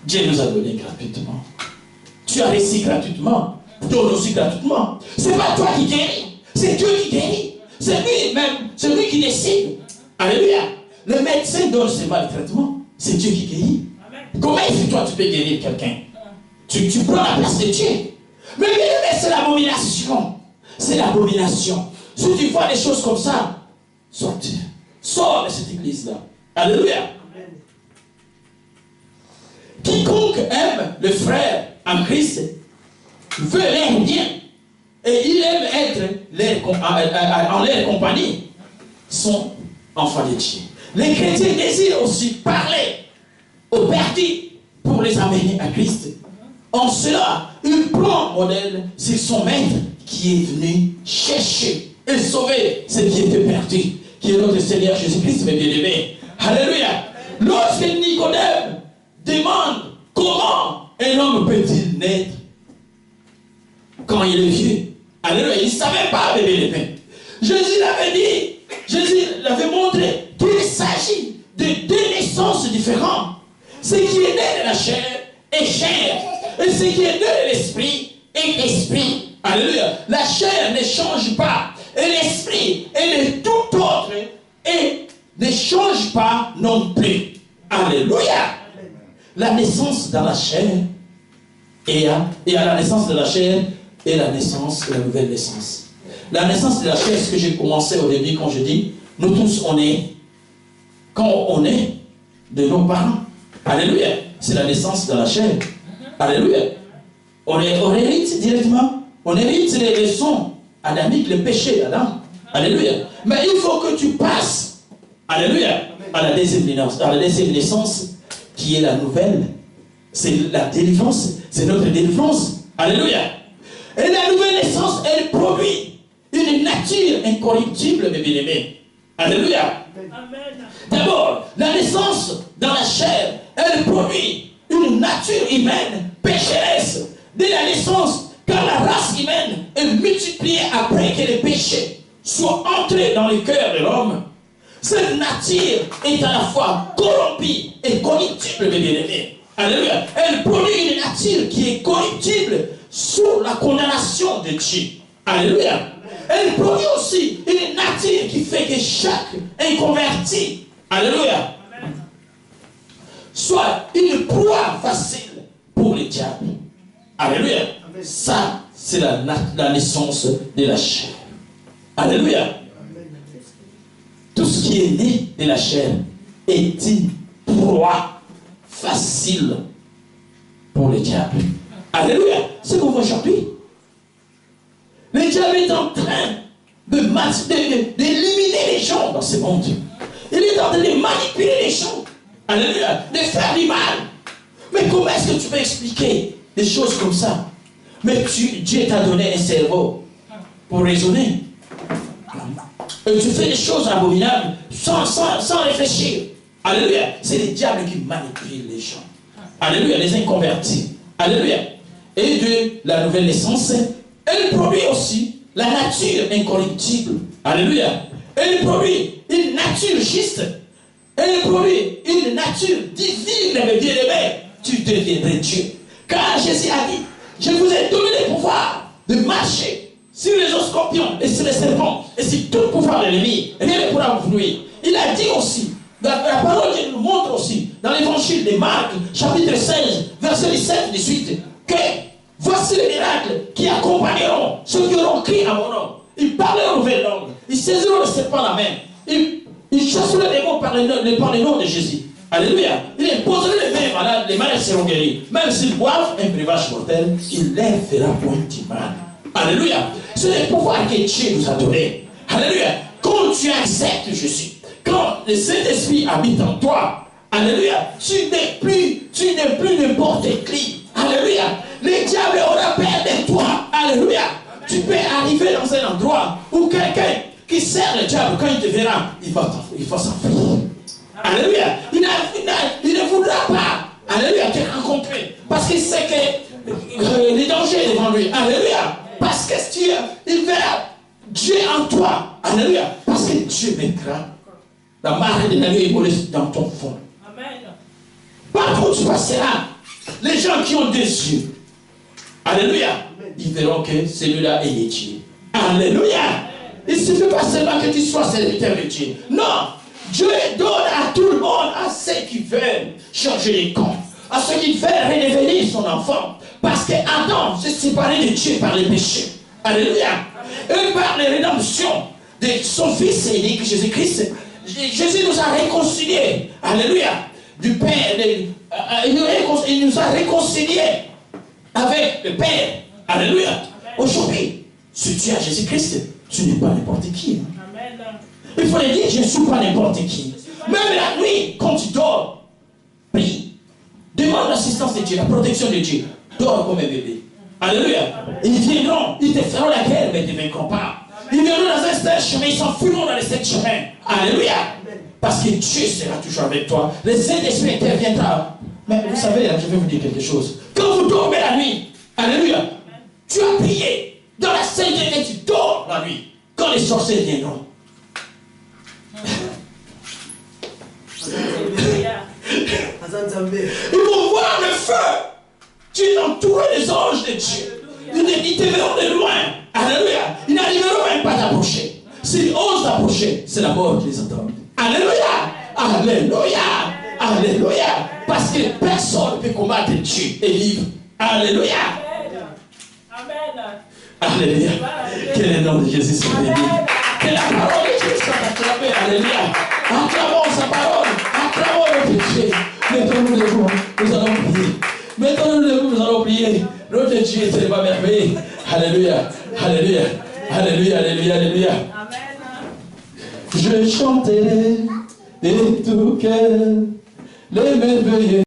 Dieu nous a donné gratuitement. Tu as reçu gratuitement. Donne aussi gratuitement. Ce n'est pas toi qui guéris. C'est Dieu qui guérit. C'est lui-même. C'est lui qui décide. Alléluia. Le médecin donne seulement le traitement. C'est Dieu qui guérit. Comment est-ce que toi tu peux guérir quelqu'un? Tu prends la place de Dieu. Mais c'est l'abomination. C'est l'abomination. Si tu vois des choses comme ça, sors de cette église-là. Alléluia. Quiconque aime le frère en Christ veut leur bien et il aime être en leur compagnie, sont enfants de Dieu. Les chrétiens désirent aussi parler aux perdus pour les amener à Christ. En cela, il prend modèle sur son maître qui est venu chercher et sauver ce qui était perdu, qui est notre Seigneur Jésus-Christ, mes bien-aimés. Alléluia. Lorsque Nicodème demande comment un homme peut-il naître quand il est vieux. Alléluia. Il ne savait pas, mes bien-aimés. Jésus l'avait montré qu'il s'agit de deux naissances différentes. Ce qui est né de la chair est chair. Et ce qui est né de l'esprit est esprit. Alléluia. La chair ne change pas. Et l'esprit est de tout autre et ne change pas non plus. Alléluia. La naissance dans la chair et à la naissance de la chair et la naissance, la nouvelle naissance. La naissance de la chair, ce que j'ai commencé au début quand je dis, nous tous on est, quand on est de nos parents. Alléluia. C'est la naissance de la chair. Alléluia. On hérite directement. On hérite les leçons adamiques, le péché d'Adam. Alléluia. Mais il faut que tu passes, alléluia, à la deuxième naissance, qui est la nouvelle. C'est la délivrance. C'est notre délivrance. Alléluia. Et la nouvelle naissance, elle produit une nature incorruptible, mes bien-aimés. Alléluia. D'abord, la naissance dans la chair, elle produit une nature humaine pécheresse. Dès la naissance, Car la race humaine est multipliée après que les péchés soient entrés dans le cœur de l'homme. Cette nature est à la fois corrompue et corruptible, mes bien-aimés. Alléluia. Elle produit une nature qui est corruptible sous la condamnation de Dieu. Alléluia. Elle produit aussi une nature qui fait que chaque inconverti, alléluia, soit une proie facile pour le diable. Alléluia. Ça, c'est la naissance de la chair. Alléluia. Tout ce qui est né de la chair est une proie facile pour le diable. Alléluia. C'est qu'on voit aujourd'hui. Le diable est en train d'éliminer les gens dans ce monde. Il est en train de manipuler les gens. Alléluia. De faire du mal. Mais comment est-ce que tu peux expliquer des choses comme ça? Mais Dieu t'a donné un cerveau pour raisonner. Et tu fais des choses abominables sans réfléchir. Alléluia. C'est le diable qui manipule les gens. Alléluia. Les inconvertis. Alléluia. Et de la nouvelle naissance, elle produit aussi la nature incorruptible. Alléluia. Elle produit une nature juste. Elle produit une nature divine, mes bien-aimés. Tu deviendrais Dieu. Car Jésus a dit, je vous ai donné le pouvoir de marcher sur les scorpions et sur les serpents et sur tout pouvoir de l'ennemi. Rien ne pourra vous nuire. Il a dit aussi, la parole nous montre aussi, dans l'évangile de Marc, chapitre 16, verset 17-18, que voici les miracles qui accompagneront ceux qui auront crié à mon nom. Ils parleront nouvelle langue. Ils saisiront le serpent à la main. Ils chasseront les démons par le nom de Jésus. Alléluia. Ils imposeront les mains malades, les malades seront guéris. Même s'ils boivent un breuvage mortel, il les fera point du mal. Alléluia. C'est le pouvoir que Dieu nous a donné. Alléluia. Quand tu acceptes Jésus, quand le Saint-Esprit habite en toi, alléluia, tu n'es plus n'importe qui. Alléluia. Le diable aura peur de toi. Alléluia. Tu peux arriver dans un endroit où quelqu'un qui sert le diable, quand il te verra, il va s'enfuir. Alléluia. Il ne voudra pas, alléluia, te rencontrer. Parce qu'il sait que le danger est devant lui. Alléluia. Parce que il verra Dieu en toi. Alléluia. Parce que Dieu mettra la marque de l'agneau immolé dans ton fond. Amen. Partout où tu passeras, les gens qui ont des yeux, alléluia, ils verront que celui-là est Dieu. Alléluia. Il ne suffit pas seulement que tu sois serviteur de Dieu. Non. Dieu donne à tout le monde, à ceux qui veulent changer les comptes, à ceux qui veulent redevenir son enfant. Parce que Adam s'est séparé de Dieu par les péchés. Alléluia. Et par la rédemption de son Fils unique, Jésus-Christ, Jésus nous a réconciliés. Alléluia. Du Père. Il nous a réconciliés avec le Père. Alléluia. Aujourd'hui, si tu as Jésus-Christ, tu n'es pas n'importe qui. Il faut le dire, je ne suis pas n'importe qui. Même la nuit, quand tu dors, prie. Demande l'assistance de Dieu, la protection de Dieu. Dors comme un bébé. Alléluia. Ils viendront, ils te feront la guerre, mais ils ne te vaincront pas. Ils viendront dans un seul chemin, ils s'enfuiront dans les sept chemins. Alléluia. Parce que Dieu sera toujours avec toi. Le Saint-Esprit interviendra. Mais vous savez, je vais vous dire quelque chose. Quand vous dormez la nuit, alléluia, tu as prié dans la sainteté et tu dors la nuit. Quand les sorciers viendront, ils vont voir le feu. Tu es entouré des anges de Dieu. Ils te verront de loin. Alléluia. Ils n'arriveront même pas à t'approcher. S'ils osent t'approcher, c'est la mort qui les attend. Alléluia. Alléluia. Alléluia. Parce que personne ne peut combattre Dieu et vivre. Alléluia. Amen. Alléluia. Que le nom de Jésus soit béni. Que la parole de Dieu soit acclamée. Alléluia. Acclamons sa parole. Acclamons notre Dieu. Mettons-nous debout. Nous allons prier. Mettons-nous debout. Nous allons prier. Notre Dieu est tellement merveilleux. Alléluia. Alléluia. Alléluia. Alléluia. Alléluia. Je chanterai de tout cœur les merveilleux.